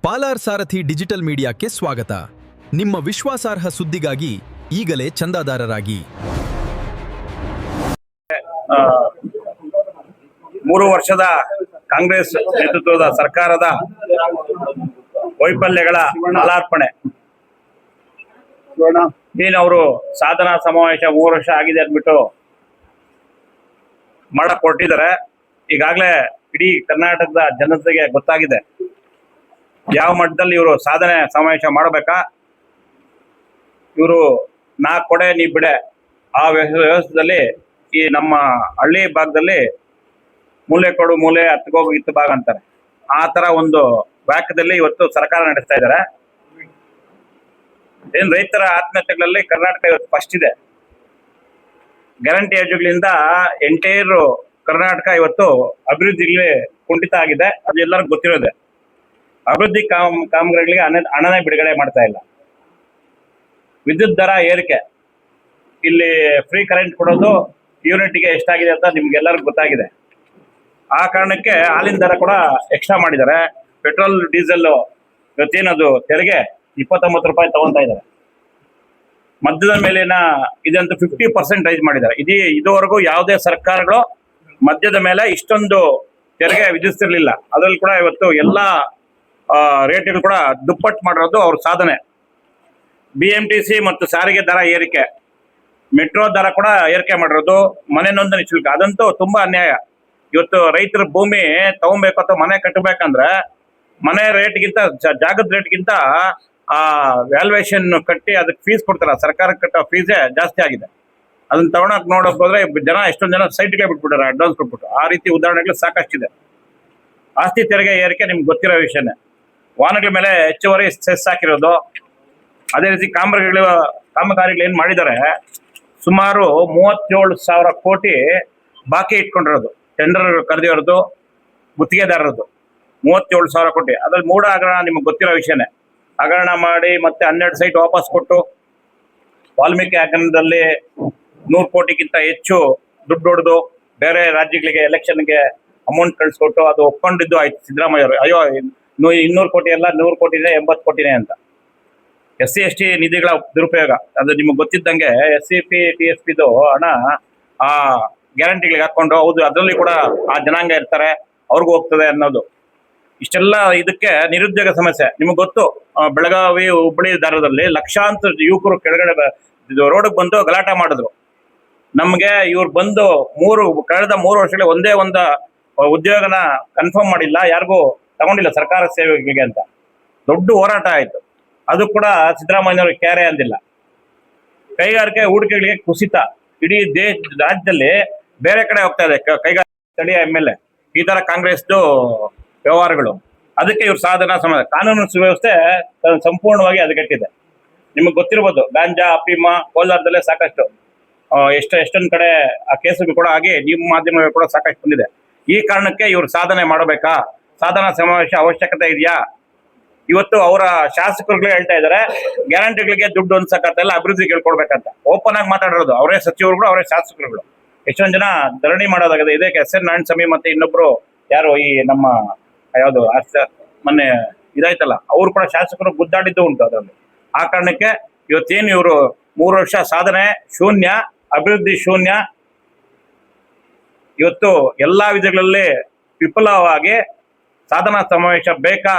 ಪಾಲಾರ್ ಸಾರಥಿ digital ಮೀಡಿಯಾಕ್ಕೆ ಸ್ವಾಗತ. ನಿಮ್ಮ ವಿಶ್ವಾಸಾರ್ಹ ಸುದ್ದಿಗಾಗಿ ಈಗಲೇ ಚಂದಾದಾರರಾಗಿ. 3 ವರ್ಷದ ಕಾಂಗ್ರೆಸ್ ನೇತೃತ್ವದ ಸರ್ಕಾರದ ವೈಫಲ್ಯಗಳ ಮಾಲಾರ್ಪಣೆ. ಏನು ಅವರು ಸಾಧನಾ ಸಮಾವೇಶ 3 ವರ್ಷ ಆಗಿದೆ ಅಂದ್ಬಿಟ್ಟು ಮಾಡಕ್ ಹೊರಟಿದ್ದಾರೆ. ಈಗಾಗಲೇ ಇಡೀ ಕರ್ನಾಟಕದ ಜನತೆಗೆ ಗೊತ್ತಾಗಿದೆ ಯಾವ ಮಟ್ಟದಲ್ಲಿ ಇವರು ಸಾಧನೆ ಸಮಾವೇಶ ಮಾಡಬೇಕಾ. ಇವರು ನಾ ಕೊಡೆ ನೀ ಬಿಡೆ ಆ ವ್ಯವಸ್ಥೆಯಲ್ಲಿ ಈ ನಮ್ಮ ಹಳ್ಳಿ ಭಾಗದಲ್ಲಿ ಮೂಲೆ ಕೊಡು ಮೂಲೆ ಹತ್ಕೋಗು ಇತ್ತು ಭಾಗ ಅಂತಾರೆ. ಆ ತರ ಒಂದು ವಾಕ್ಯದಲ್ಲಿ ಇವತ್ತು ಸರ್ಕಾರ ನಡೆಸ್ತಾ ಇದ್ದಾರೆ. ಏನ್ ರೈತರ ಆತ್ಮಹತ್ಯೆಗಳಲ್ಲಿ ಕರ್ನಾಟಕ ಇವತ್ತು ಫಸ್ಟ್ ಇದೆ. ಗ್ಯಾರಂಟಿ ಯೋಜನೆಗಳಿಂದ ಎಂಟೈರ್ ಕರ್ನಾಟಕ ಇವತ್ತು ಅಭಿವೃದ್ಧಿಗೆ ಕುಂಠಿತ ಆಗಿದೆ. ಅದು ಎಲ್ಲರಿಗೂ ಗೊತ್ತಿರೋದೆ. ಅಭಿವೃದ್ಧಿ ಕಾಮಗಾರಿಗಳಿಗೆ ಹಣನೇ ಬಿಡುಗಡೆ ಮಾಡ್ತಾ ಇಲ್ಲ. ವಿದ್ಯುತ್ ದರ ಏರಿಕೆ, ಇಲ್ಲಿ ಫ್ರೀ ಕರೆಂಟ್ ಕೊಡೋದು ಯೂನಿಟ್ಗೆ ಎಷ್ಟಾಗಿದೆ ಅಂತ ನಿಮ್ಗೆಲ್ಲರಿಗೂ ಗೊತ್ತಾಗಿದೆ. ಆ ಕಾರಣಕ್ಕೆ ಹಾಲಿನ ದರ ಕೂಡ ಎಕ್ಸ್ಟ್ರಾ ಮಾಡಿದ್ದಾರೆ. ಪೆಟ್ರೋಲ್ ಡೀಸೆಲ್ ಇವತ್ತೇನದು ತೆರಿಗೆ 29 ರೂಪಾಯಿ ತಗೊಂತಾ ಇದ್ದಾರೆ. ಮದ್ಯದ ಮೇಲಿನ ಇದಂತೂ 50% ರೈಸ್ ಮಾಡಿದ್ದಾರೆ. ಇದುವರೆಗೂ ಯಾವುದೇ ಸರ್ಕಾರಗಳು ಮದ್ಯದ ಮೇಲೆ ಇಷ್ಟೊಂದು ತೆರಿಗೆ ವಿಧಿಸ್ತಿರ್ಲಿಲ್ಲ. ಅದ್ರಲ್ಲಿ ಕೂಡ ಇವತ್ತು ಎಲ್ಲಾ ರೇಟ್ಗಳು ಕೂಡ ದುಪ್ಪಟ್ಟು ಮಾಡಿರೋದು ಅವ್ರ ಸಾಧನೆ. BMTC ಮತ್ತು ಸಾರಿಗೆ ದರ ಏರಿಕೆ, ಮೆಟ್ರೋ ದರ ಕೂಡ ಏರಿಕೆ ಮಾಡಿರೋದು, ಮನೆ ನೋಂದಣಿ ಶುಲ್ಕ ಅದಂತೂ ತುಂಬಾ ಅನ್ಯಾಯ. ಇವತ್ತು ರೈತರ ಭೂಮಿ ತಗೊಬೇಕು ಅಥವಾ ಮನೆ ಕಟ್ಟಬೇಕಂದ್ರೆ ಮನೆ ರೇಟ್ಗಿಂತ ಜಾಗದ ರೇಟ್ಗಿಂತ ವ್ಯಾಲ್ಯೂಯೇಷನ್ ಕಟ್ಟಿ ಅದಕ್ಕೆ ಫೀಸ್ ಕೊಡ್ತಾರ. ಸರ್ಕಾರಕ್ಕೆ ಕಟ್ಟೋ ಫೀಸೇ ಜಾಸ್ತಿ ಆಗಿದೆ. ಅದನ್ನ ತಗೊಳಕ್ ನೋಡಕ್ ಹೋದ್ರೆ ಎಷ್ಟೊಂದು ಜನ ಸೈಟ್ಗೆ ಬಿಟ್ಬಿಟ್ಟಾರೆ ಅಡ್ವಾನ್ಸ್ ಕೊಟ್ಬಿಟ್ಟು. ಆ ರೀತಿ ಉದಾಹರಣೆಗಳು ಸಾಕಷ್ಟಿದೆ. ಆಸ್ತಿ ತೆರಿಗೆ ಏರಿಕೆ ನಿಮ್ಗೆ ಗೊತ್ತಿರೋ ವಿಷಯನೇ. ವಾಹನಗಳ ಮೇಲೆ ಹೆಚ್ಚುವರಿ ಸೆಸ್ ಹಾಕಿರೋದು, ಅದೇ ರೀತಿ ಕಾಮಗಾರಿಗಳು ಏನ್ ಮಾಡಿದ್ದಾರೆ, ಸುಮಾರು 37,000 ಕೋಟಿ ಬಾಕಿ ಇಟ್ಕೊಂಡಿರೋದು. ಟೆಂಡರ್ ಕರೆದಿರೋದು, ಗುತ್ತಿಗೆದಾರರದು 37,000 ಕೋಟಿ. ಅದ್ರಲ್ಲಿ ಮೂಢ ಹಗರಣ ನಿಮ್ಗೆ ಗೊತ್ತಿರೋ ವಿಷಯನೇ. ಹಗರಣ ಮಾಡಿ ಮತ್ತೆ 12 ಸೈಟ್ ವಾಪಸ್ ಕೊಟ್ಟು, ವಾಲ್ಮೀಕಿ ಹಗರಣದಲ್ಲಿ 100 ಕೋಟಿಗಿಂತ ಹೆಚ್ಚು ದುಡ್ಡು ಹೊಡೆದು ಬೇರೆ ರಾಜ್ಯಗಳಿಗೆ ಎಲೆಕ್ಷನ್ಗೆ ಅಮೌಂಟ್ ಕಳಿಸ್ಕೊಟ್ಟು ಅದು ಒಪ್ಕೊಂಡಿದ್ದು ಆಯ್ತು ಸಿದ್ದರಾಮಯ್ಯ ಅವರು. ಅಯ್ಯೋ 200 ಕೋಟಿ ಅಲ್ಲ 100 ಕೋಟಿನೇ 80 ಕೋಟಿನೇ ಅಂತ. SC/ST ನಿಧಿಗಳ ದುರುಪಯೋಗ ಅದು ನಿಮಗೆ ಗೊತ್ತಿದ್ದಂಗೆ. SCP TSPದು ಹಣ ಆ ಗ್ಯಾರಂಟಿಗಳಿಗೆ ಹಾಕೊಂಡು, ಹೌದು ಅದರಲ್ಲಿ ಕೂಡ ಆ ಜನಾಂಗ ಇರ್ತಾರೆ, ಅವ್ರಿಗೂ ಹೋಗ್ತದೆ ಅನ್ನೋದು. ಇಷ್ಟೆಲ್ಲ ಇದಕ್ಕೆ ನಿರುದ್ಯೋಗ ಸಮಸ್ಯೆ ನಿಮಗೆ ಗೊತ್ತು. ಬೆಳಗಾವಿ ಹುಬ್ಬಳ್ಳಿ ದಾರದಲ್ಲಿ ಲಕ್ಷಾಂತರ ಯುವಕರು ಕೆಳಗಡೆ ರೋಡ್ಗೆ ಬಂದು ಗಲಾಟೆ ಮಾಡಿದ್ರು. ನಮ್ಗೆ ಇವ್ರು ಬಂದು ಕಳೆದ 3 ವರ್ಷಗಳಲ್ಲಿ ಒಂದೇ ಒಂದು ಉದ್ಯೋಗನ ಕನ್ಫರ್ಮ್ ಮಾಡಿಲ್ಲ, ಯಾರಿಗೂ ತಗೊಂಡಿಲ್ಲ ಸರ್ಕಾರ ಸೇವೆಗೆ ಅಂತ. ದೊಡ್ಡ ಹೋರಾಟ ಆಯ್ತು. ಅದು ಕೂಡ ಸಿದ್ದರಾಮಯ್ಯನವ್ರಿಗೆ ಕ್ಯಾರೆ ಅಂದಿಲ್ಲ. ಕೈಗಾರಿಕೆ ಹೂಡಿಕೆಗಳಿಗೆ ಕುಸಿತ ಇಡೀ ರಾಜ್ಯದಲ್ಲಿ ಬೇರೆ ಕಡೆ ಹೋಗ್ತಾ ಇದೆ. ಕೈಗಾರಿಕೆ ಸ್ಥಳೀಯ MLA ಈ ತರ ಕಾಂಗ್ರೆಸ್ದು ವ್ಯವಹಾರಗಳು. ಅದಕ್ಕೆ ಇವ್ರ ಸಾಧನಾ ಕಾನೂನು ಸುವ್ಯವಸ್ಥೆ ಸಂಪೂರ್ಣವಾಗಿ ಹದಗೆಟ್ಟಿದೆ. ನಿಮಗೆ ಗೊತ್ತಿರ್ಬೋದು, ಗಾಂಜಾ ಅಫೀಮ ಕೋಲಾರದಲ್ಲೇ ಸಾಕಷ್ಟು ಎಷ್ಟೊಂದು ಕಡೆ ಆ ಕೇಸುಗಳು ಕೂಡ ಆಗಿ ನಿಮ್ಮ ಮಾಧ್ಯಮಗಳು ಕೂಡ ಸಾಕಷ್ಟು ಬಂದಿದೆ. ಈ ಕಾರಣಕ್ಕೆ ಇವ್ರು ಸಾಧನೆ ಮಾಡಬೇಕಾ, ಸಾಧನಾ ಸಮಾವೇಶ ಅವಶ್ಯಕತೆ ಇದೆಯಾ? ಇವತ್ತು ಅವರ ಶಾಸಕರುಗಳು ಹೇಳ್ತಾ ಇದ್ದಾರೆ ಗ್ಯಾರಂಟಿಗಳಿಗೆ ದುಡ್ಡು ಅನ್ಸಕತ್ತೆಲ್ಲ ಅಭಿವೃದ್ಧಿ ಕೇಳ್ಕೊಡ್ಬೇಕಂತ. ಓಪನ್ ಆಗಿ ಮಾತಾಡಿರೋದು ಅವರೇ ಸಚಿವರುಗಳು, ಅವರೇ ಶಾಸಕರುಗಳು. ಎಷ್ಟೊಂದು ಜನ ಧರಣಿ ಮಾಡೋದಾಗಿದೆ. ಇದಕ್ಕೆ SN ನಾರಾಯಣಸ್ವಾಮಿ ಮತ್ತೆ ಇನ್ನೊಬ್ರು ಯಾರು ಈ ನಮ್ಮ ಯಾವ್ದು ಮೊನ್ನೆ ಇದಾಯ್ತಲ್ಲ, ಅವ್ರು ಕೂಡ ಶಾಸಕರು ಗುದ್ದಾಡಿದ್ದು ಉಂಟು ಅದರಲ್ಲಿ. ಆ ಕಾರಣಕ್ಕೆ ಇವತ್ತೇನು ಇವರು 3 ವರ್ಷ ಸಾಧನೆ ಶೂನ್ಯ, ಅಭಿವೃದ್ಧಿ ಶೂನ್ಯ. ಇವತ್ತು ಎಲ್ಲಾ ವಿಧಗಳಲ್ಲಿ ವಿಫಲವಾಗಿ ಸಾಧನಾ ಸಮಾವೇಶ ಬೇಕಾ